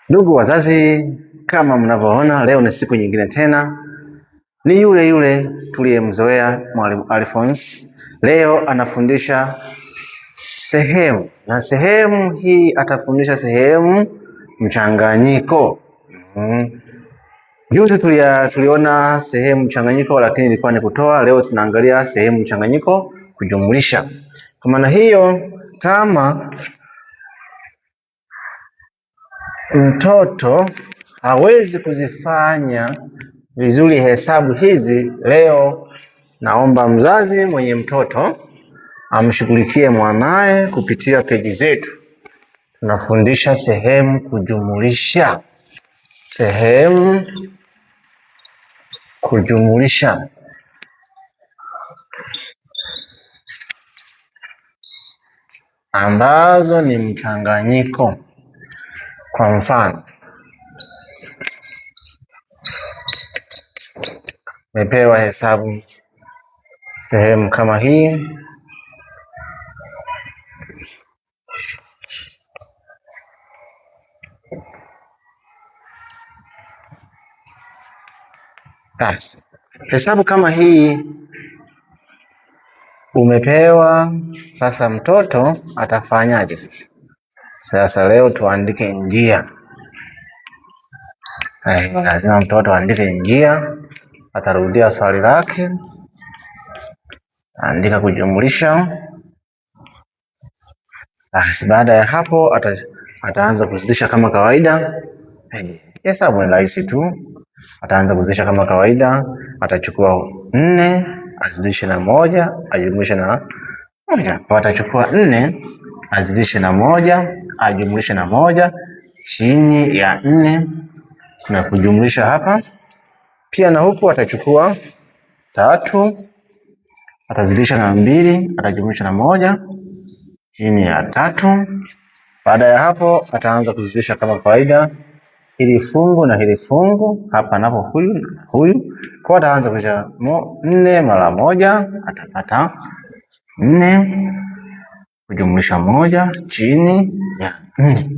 Ndugu wazazi, kama mnavyoona, leo ni siku nyingine tena. Ni yule yule tuliyemzoea Mwalimu Alphonse. Leo anafundisha sehemu hii atafundisha sehemu mchanganyiko. Juzi tuliona sehemu mchanganyiko, lakini ilikuwa ni kutoa. Leo tunaangalia sehemu mchanganyiko kujumlisha. Kwa maana hiyo, kama mtoto hawezi kuzifanya vizuri hesabu hizi, leo naomba mzazi mwenye mtoto amshughulikie mwanaye kupitia peji zetu. Tunafundisha sehemu kujumulisha. Sehemu kujumulisha ambazo ni mchanganyiko. Kwa mfano, mepewa hesabu sehemu kama hii. Basi, hesabu kama hii umepewa. Sasa mtoto atafanyaje sasa? Sasa leo tuandike njia. Lazima mtoto aandike njia. Atarudia swali lake, andika kujumlisha. Basi baada ya hapo ataanza kuzidisha kama kawaida. Hesabu ni rahisi tu. Ataanza kuzidisha kama kawaida. Atachukua 4 azidishe na 1 ajumlishe na 1. Kwa atachukua 4 azidishe na 1 ajumlishe na 1 chini ya 4 na kujumlisha hapa. Pia na huku atachukua 3 atazidisha na 2 atajumlisha na 1 chini ya 3. Baada ya hapo ataanza kuzidisha kama kawaida, hili fungu na hili fungu hapa, napo huyu. Kwa ataanza kuzidisha 4 mara 1 atapata 4 kujumlisha 1 chini ya 4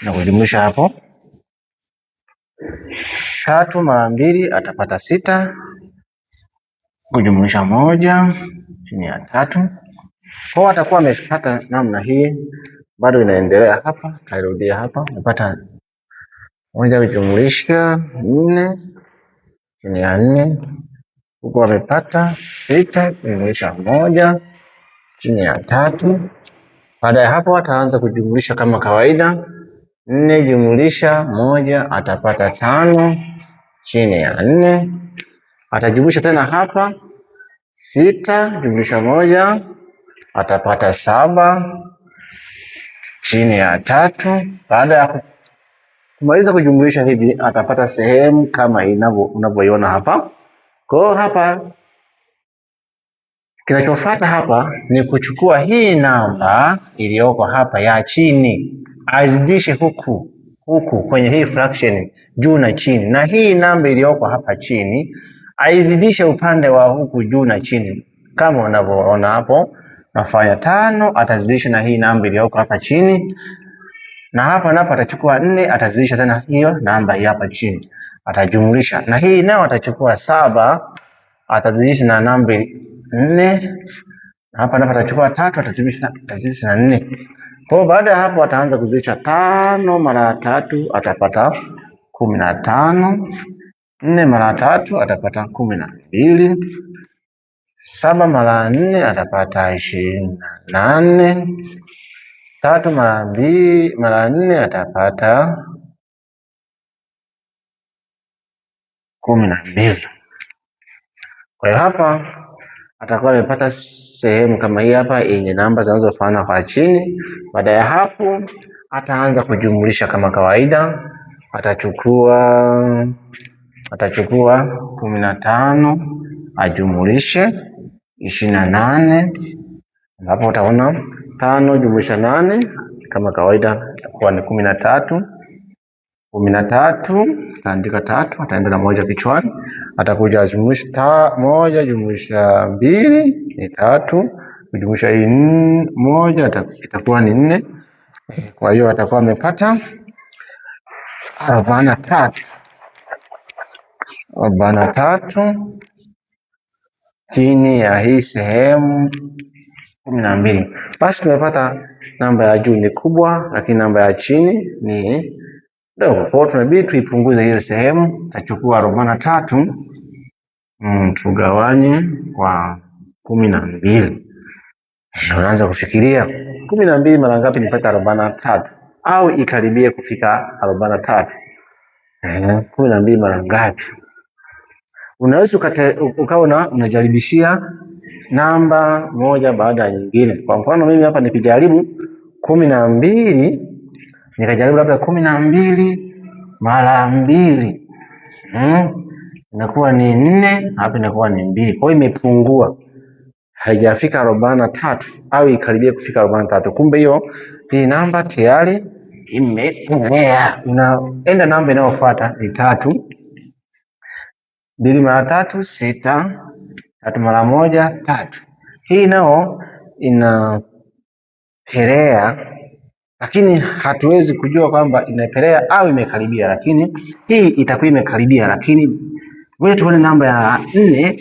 na kujumlisha hapo 3 mara 2 atapata 6 kujumlisha 1 chini ya 3. Kwa atakuwa amepata namna hii. Bado inaendelea hapa, tairudia hapa. Unapata 1 kujumlisha 4 chini ya 4. Huko amepata 6 kujumlisha 1 chini ya 3. Baada ya hapo ataanza kujumlisha kama kawaida. 4 jumlisha 1 atapata 5 chini ya 4. Atajumlisha tena hapa 6 jumlisha 1 atapata 7 chini ya 3. Baada ya kumaliza kujumlisha hivi atapata sehemu kama unavyoiona hapa. Kwa hapa kinachofuata hapa ni kuchukua hii namba iliyoko hapa ya chini, azidishe huku kwenye hii fraction juu na chini, na hii namba iliyoko hapa chini aizidishe upande wa huku juu na chini kama unavyoona hapo. Nafanya 5 atazidisha na hii namba iliyoko hapa chini, na hapa napo atachukua 4 atazidisha tena hiyo namba hii hapa chini, atajumlisha na hii nao atachukua 7 atazidisha na namba 4, na hapa napo atachukua 3 atazidisha na 4. Kwa baada ya hapo ataanza kuzidisha 5 mara 3 atapata 15, 4 mara 3 atapata 12, 7 mara 4 atapata 28, 3 mara 4 atapata 12. Kwa hiyo hapa atakuwa amepata sehemu kama hii hapa yenye namba zinazofanana kwa chini. Baada ya hapo ataanza kujumlisha kama kawaida. Atachukua 15 ajumulishe 28, hapo utaona 5 jumlisha 8 kama kawaida itakuwa ni 13. 13 ataandika 3, ataenda na 1 kichwani, atakuja ajumlisha 1 jumlisha 2 ni 3, kujumlisha hii 1 itakuwa ni 4. Kwa hiyo atakuwa amepata 43 chini ya hii sehemu 12. Basi tumepata namba ya juu ni kubwa, lakini namba ya chini ni ndogo. Kwa hiyo tunabidi tuipunguze hiyo sehemu. Tutachukua 43 tugawanye kwa 12. Unaanza kufikiria 12 mara ngapi nipata 43 au ikaribie kufika 43. 12 mara ngapi? Unaweza ukawa unajaribishia namba moja baada ya nyingine. Kwa mfano mimi hapa nikijaribu 12, nikajaribu labda 12 mara 2, inakuwa ni 4, hapa inakuwa ni 2. Kwa hiyo imepungua, haijafika 43 au ikaribia kufika 43. Kumbe hii namba tayari imepotea. Unaenda namba inayofuata ni 3. 2 mara 3 6, 3 mara 1 3. Hii nao inapelea, lakini hatuwezi kujua kwamba inapelea au imekaribia, lakini hii itakuwa imekaribia. Lakini wewe tuone namba ya 4.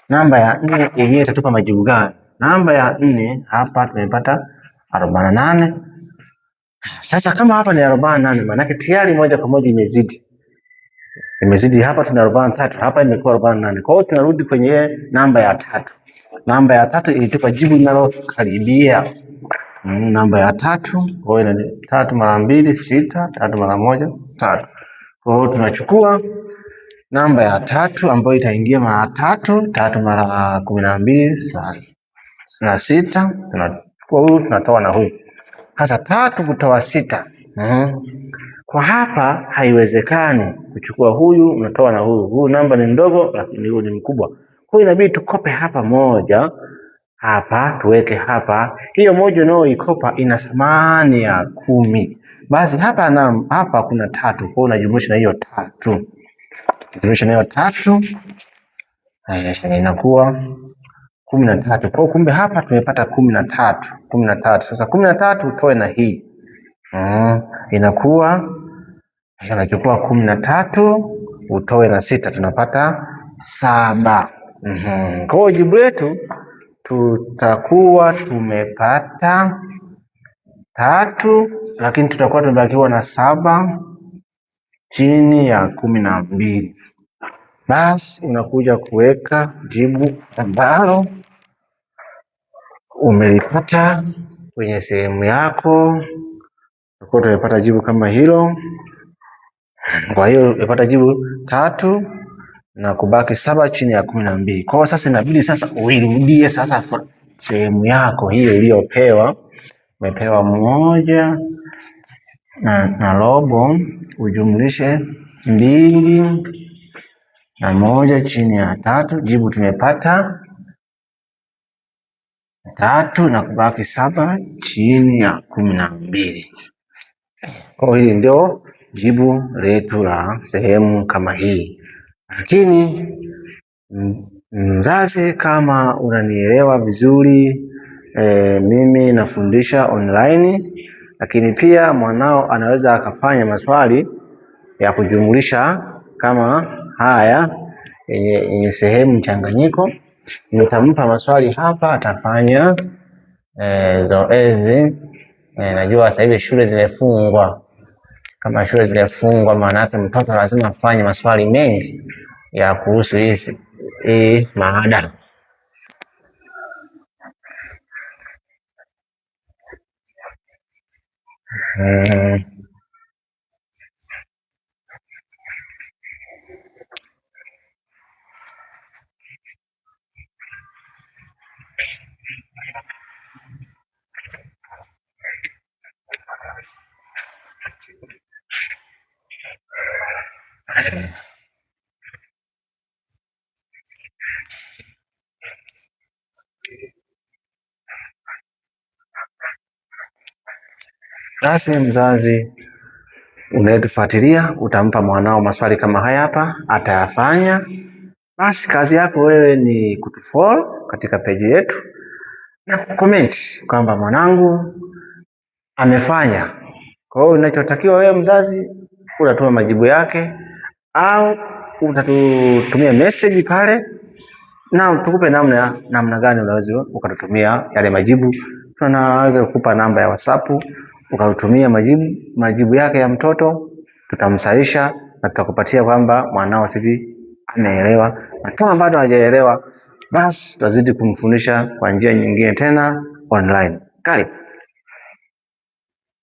Namba ya 4 yenyewe itatupa majibu gani? Namba ya 4 hapa tumepata 48. Sasa kama hapa ni 48, maana yake tayari moja kwa moja imezidi hapa, tuna 43, hapa imekuwa 48. Kwa hiyo tunarudi kwenye namba ya 3. Namba ya 3 ilitupa jibu linalokaribia. Namba ya 3, kwa hiyo ni 3 mara 2 6, 3 mara 1 3. Kwa hiyo tunachukua namba ya 3 ambayo itaingia mara 3 mara 12 na 6, tunachukua huyu tunatoa na huyu. Sasa 3 kutoa 6. Kwa hapa haiwezekani kuchukua huyu unatoa na huyu. Huyu namba ni ndogo lakini huyu ni mkubwa. Kwa hiyo inabidi tukope hapa moja, hapa tuweke hapa. Hiyo moja unayoikopa ina thamani ya 10. Basi hapa kuna 3. Kwa hiyo unajumlisha na hiyo 3. Jumlisha na hiyo 3 inakuwa 13. Kwa hiyo kumbe hapa tumepata 13. Sasa 13 utoe na hii. Inakuwa unachukua 13 utoe na 6, tunapata 7. Kwa hiyo jibu letu tutakuwa tumepata 3, lakini tutakuwa tumebakiwa na 7 chini ya 12. Basi unakuja kuweka jibu ambalo umelipata kwenye sehemu yako. Kwa tumepata jibu kama hilo. Kwa hiyo umepata jibu 3 na kubaki 7 chini ya 12. Kwa hiyo sasa inabidi sasa uirudie sasa sehemu yako hiyo iliyopewa. Umepewa 1 na robo, ujumlishe 2 na 1 chini ya 3. Jibu tumepata 3 na kubaki 7 chini ya 12. Kwa hili ndio jibu letu la sehemu kama hii. Lakini mzazi, kama unanielewa vizuri, mimi nafundisha online, lakini pia mwanao anaweza akafanya maswali ya kujumulisha kama haya yenye sehemu mchanganyiko. Nitampa maswali hapa, atafanya zoezi. Najua sasa hivi shule zimefungwa. Kama shule zimefungwa, maana yake mtoto lazima afanye maswali mengi ya kuhusu hii maada. Basi mzazi unayetufuatilia, utampa mwanao maswali kama haya hapa, atayafanya. Basi kazi yako wewe ni kutufollow katika peji yetu na kucomment kwamba mwanangu amefanya. Kwa hiyo unachotakiwa wewe mzazi, utatuma majibu yake au utatutumia message pale na tukupe namna gani unaweza ukatutumia yale majibu. Tunaweza kukupa namba ya WhatsApp ukatutumia majibu yake ya mtoto, tutamsahisha na tutakupatia kwamba mwanao sasa ameelewa, na kama bado hajaelewa basi tutazidi kumfundisha kwa njia nyingine tena online. Karibu.